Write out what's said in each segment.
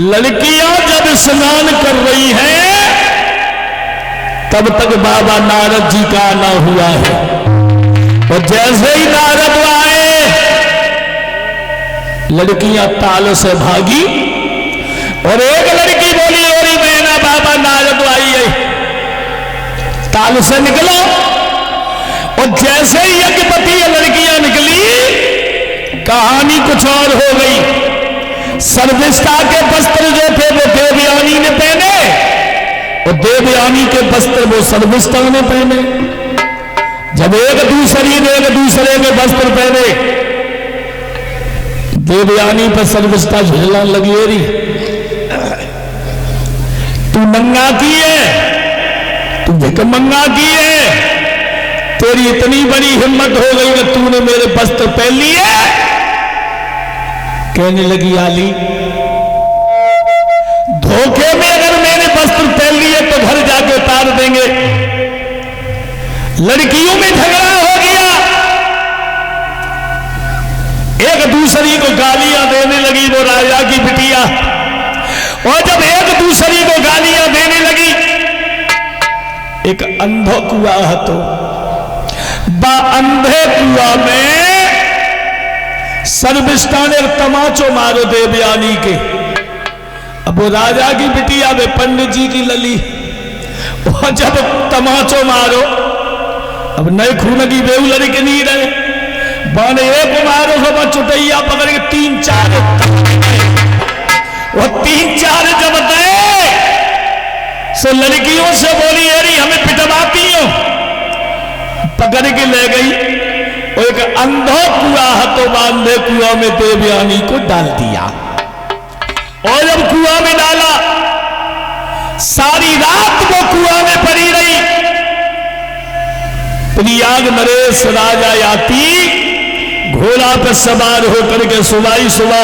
लड़कियां जब स्नान कर रही हैं तब तक बाबा नारद जी का आना हुआ है। और जैसे ही नारद आए लड़कियां ताल से भागी और एक लड़की बोली ओरी मैना बाबा नारद आई है, ताल से निकलो। और जैसे ही यज्ञपति लड़कियां निकली कहानी कुछ और हो गई। सर्विष्ठा के वस्त्र जो थे वो देवयानी ने पहने और देवयानी के वस्त्र वो सर्विष्ठा ने पहने। जब एक दूसरे के वस्त्र पहने देवयानी पर सर्विष्ठा झेलने लगी, रही तू नंगा की है, तू भिकमंगा की है, तेरी इतनी बड़ी हिम्मत हो गई कि तूने मेरे वस्त्र पहन लिए। कहने लगी आली धोखे में अगर मैंने वस्त्र पहन लिए तो घर जाके उतार देंगे। लड़कियों में झगड़ा हो गया, एक दूसरी को गालियां देने लगी वो राजा की बिटिया। और जब एक दूसरी को गालियां देने लगी, एक अंधो कुआ तो बा अंधे कुआ में सर्विष्ठा ने तमाचो मारो देवयानी के। अब वो राजा की बिटिया वे पंडित जी की लली, और जब तमाचो मारो अब नए खून की बेऊ लड़की नहीं रहे, बाने एक मारो सब चुटैया पकड़ के 3-4 वो 3-4 जब गए सो लड़कियों से बोली अरे हमें पिटवाती हो, पकड़ के ले गई। और एक अंधो कुआ हाथों बांधे कुआ में देवयानी को डाल दिया। और जब कुआ में डाला सारी रात वो कुआ में पड़ी रही। प्रयाग नरेश राजा याती घोड़ा पर सवार होकर के सुबह सुबह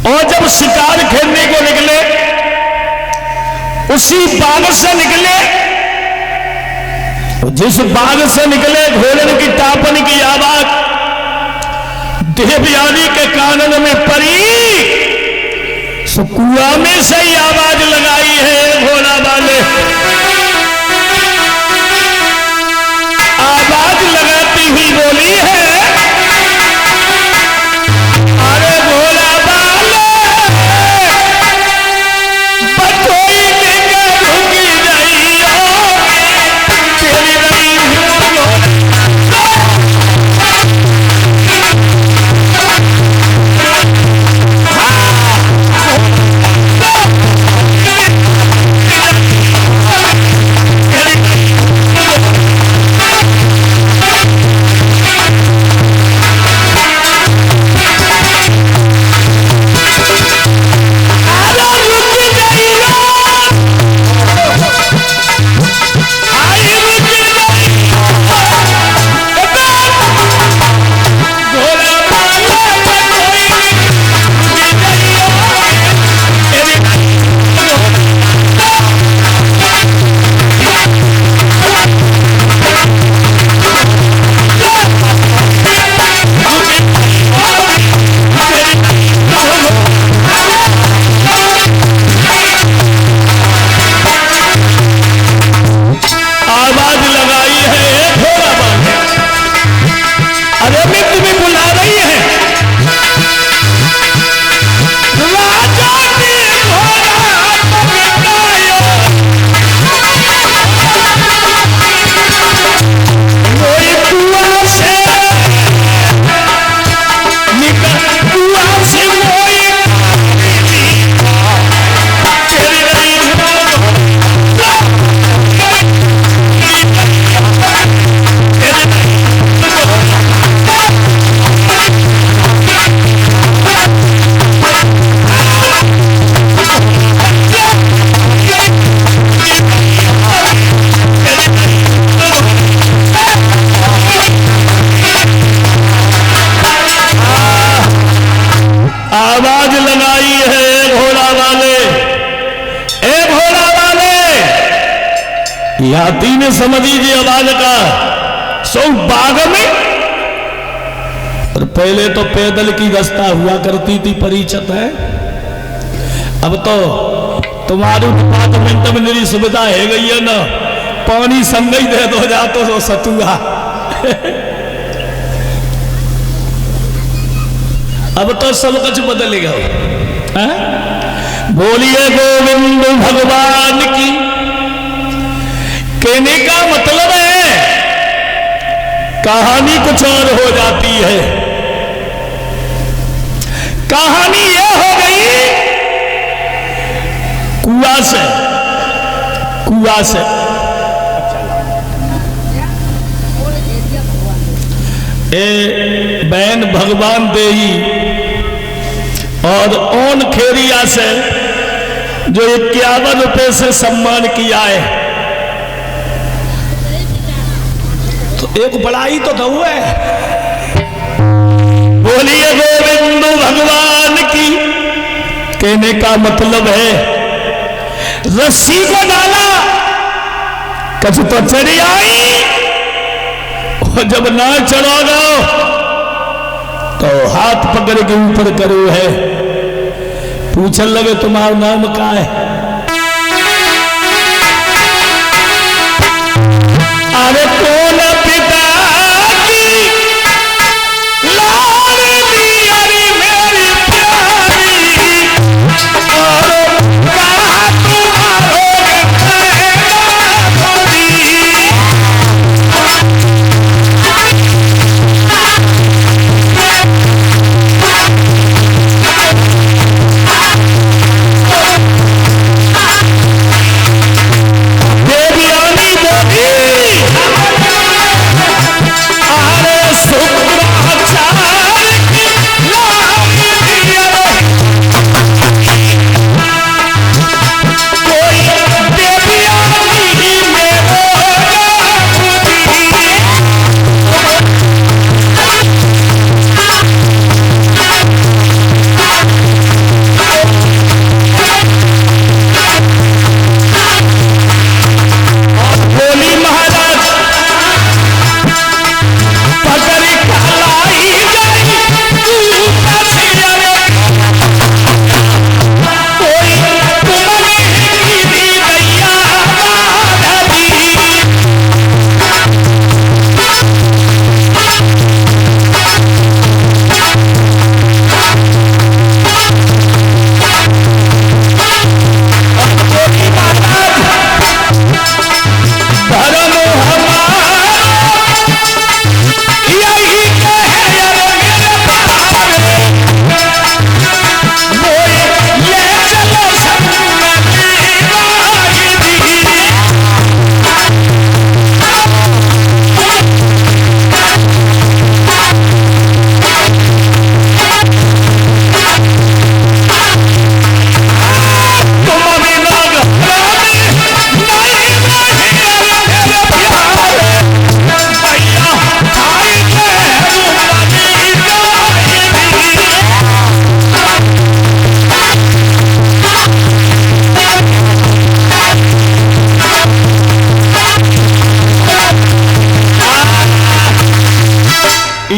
और जब शिकार खेलने को निकले उसी बाग से निकले, जिस बाग से निकले घोड़े की टापन की आवाज देवयानी के कानन में पड़ी। सो कुआ में से ही आवाज लगाई है घोड़ा वाले, आवाज लगाती हुई बोली है अरे घोड़ा वाले बटोई लेकर रुकी रही हो, तेरी रही याती ने समझ लीजिए आवाज का। सो बाग में और पहले तो पैदल की रास्ता हुआ करती थी परिचित है। अब तो तुम्हारी डिपार्टमेंट में मेरी सुविधा है गई है ना, पानी संग ही दे दो जा तो सतुआ। अब तो सब कुछ बदल गया। बोलिए गोविंद भगवान की। कहने का मतलब है कहानी कुछ और हो जाती है। कहानी यह हो गई कुआ से ए बहन भगवान देही और ओन खेरिया से जो 51 रुपए से सम्मान किया है, तो एक बड़ाई तो था हुआ है। बोलिए गोविंद भगवान की। कहने का मतलब है रस्सी को डाला कछ तो चढ़ी आई, और जब ना चढ़ोगा तो हाथ पकड़ के ऊपर करो है। पूछने लगे तुम्हारा नाम क्या है? अरे कौन पिता की लाडली अरे मेरी प्यारी, और कहा तुम्हारो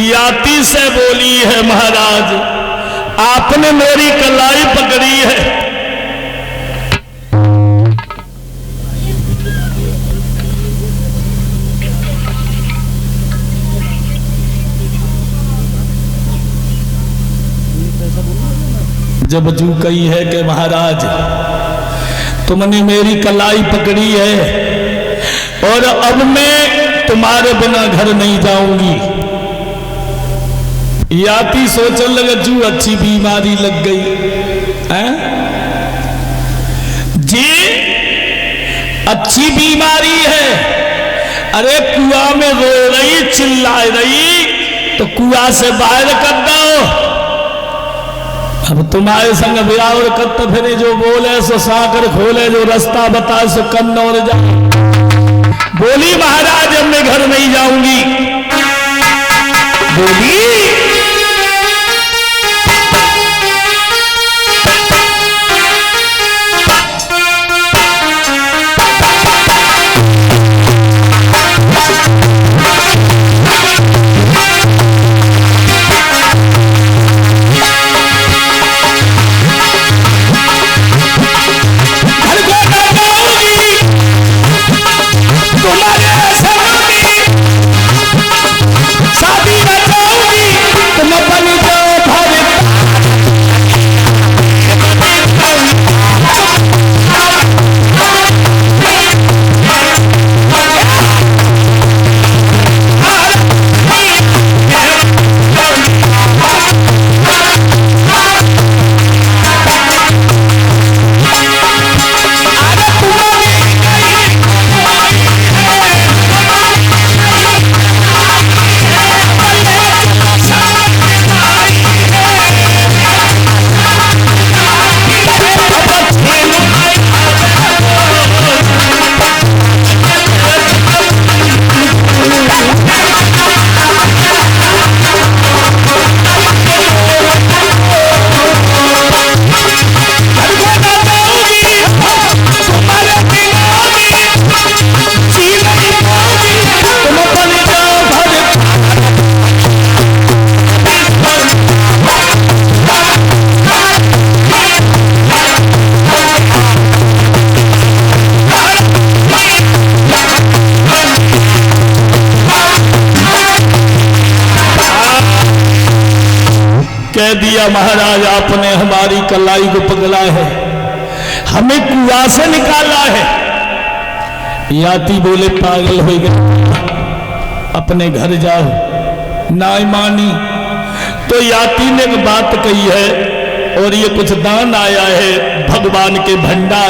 याती से बोली है महाराज, आपने मेरी कलाई पकड़ी है। जब जू कही है कि महाराज तुमने मेरी कलाई पकड़ी है और अब मैं तुम्हारे बिना घर नहीं जाऊंगी। याती सोचने लगे जू अच्छी बीमारी लग गई है जी, अच्छी बीमारी है। अरे कुआं में रो रही चिल्ला रही तो कुआं से बाहर कर दो। अब तुम्हारे संग ब्याह और कत्त फिरे, जो बोले सो साकर खोले, जो रास्ता बताए सो कन्न और जा। बोली महाराज अब मैं घर नहीं जाऊंगी। बोली कह दिया महाराज आपने हमारी कलाई को पकड़ा है, हमें कुआं से निकाला है। याती बोले पागल हो गए, अपने घर जाओ। ना मानी तो याती ने एक बात कही है, और ये कुछ दान आया है भगवान के भंडार